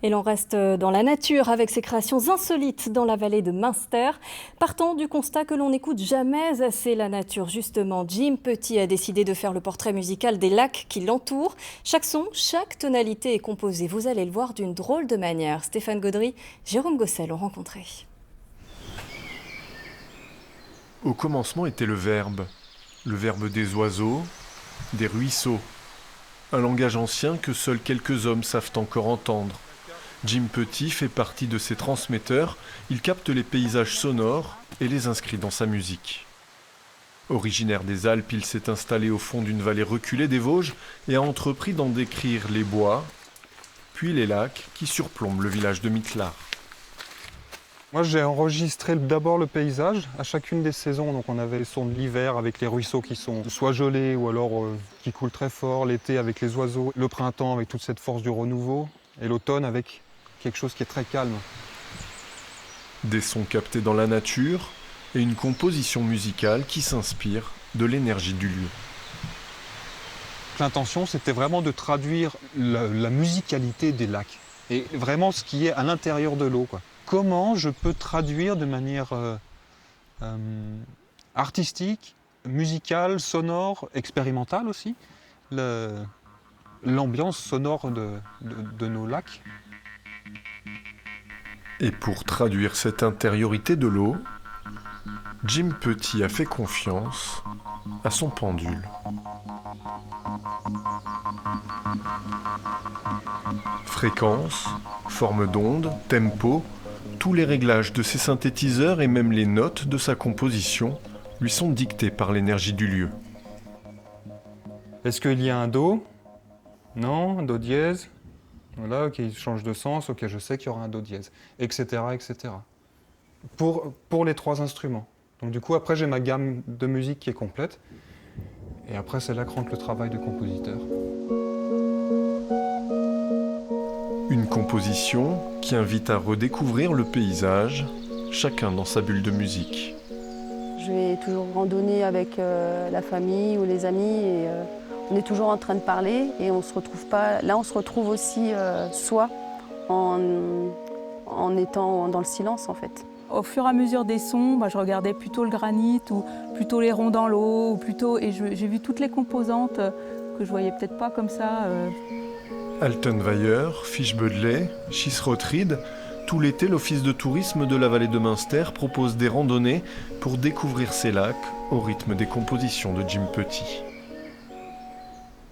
Et l'on reste dans la nature avec ses créations insolites dans la vallée de Münster. Partant du constat que l'on n'écoute jamais assez la nature, justement, Jim Petit a décidé de faire le portrait musical des lacs qui l'entourent. Chaque son, chaque tonalité est composée. Vous allez le voir d'une drôle de manière. Stéphane Gaudry, Jérôme Gossel ont rencontré. Au commencement était le verbe des oiseaux, des ruisseaux. Un langage ancien que seuls quelques hommes savent encore entendre. Jim Petit fait partie de ces transmetteurs, il capte les paysages sonores et les inscrit dans sa musique. Originaire des Alpes, il s'est installé au fond d'une vallée reculée des Vosges et a entrepris d'en décrire les bois, puis les lacs qui surplombent le village de Mittlar. Moi, j'ai enregistré d'abord le paysage à chacune des saisons. Donc, on avait les sons de l'hiver avec les ruisseaux qui sont soit gelés ou alors qui coulent très fort, l'été avec les oiseaux, le printemps avec toute cette force du renouveau et l'automne avec quelque chose qui est très calme. Des sons captés dans la nature et une composition musicale qui s'inspire de l'énergie du lieu. L'intention, c'était vraiment de traduire la musicalité des lacs et vraiment ce qui est à l'intérieur de l'eau, quoi. Comment je peux traduire de manière artistique, musicale, sonore, expérimentale aussi, l'ambiance sonore de nos lacs. Et pour traduire cette intériorité de l'eau, Jim Petit a fait confiance à son pendule. Fréquence, forme d'onde, tempo, tous les réglages de ses synthétiseurs et même les notes de sa composition lui sont dictés par l'énergie du lieu. Est-ce qu'il y a un Do ? Non, un Do dièse. Voilà, ok, il change de sens, ok, je sais qu'il y aura un Do dièse, etc., etc. Pour les trois instruments. Donc du coup, après, j'ai ma gamme de musique qui est complète. Et après, c'est là que rentre le travail de compositeur. Une composition qui invite à redécouvrir le paysage, chacun dans sa bulle de musique. Je vais toujours randonner avec la famille ou les amis et on est toujours en train de parler et on se retrouve pas. Là, on se retrouve aussi soi en étant dans le silence en fait. Au fur et à mesure des sons, je regardais plutôt le granit ou plutôt les ronds dans l'eau ou plutôt et j'ai vu toutes les composantes que je voyais peut-être pas comme ça. Altenweier, Fischbödley, Schisrotried, tout l'été, l'office de tourisme de la vallée de Münster propose des randonnées pour découvrir ces lacs au rythme des compositions de Jim Petit.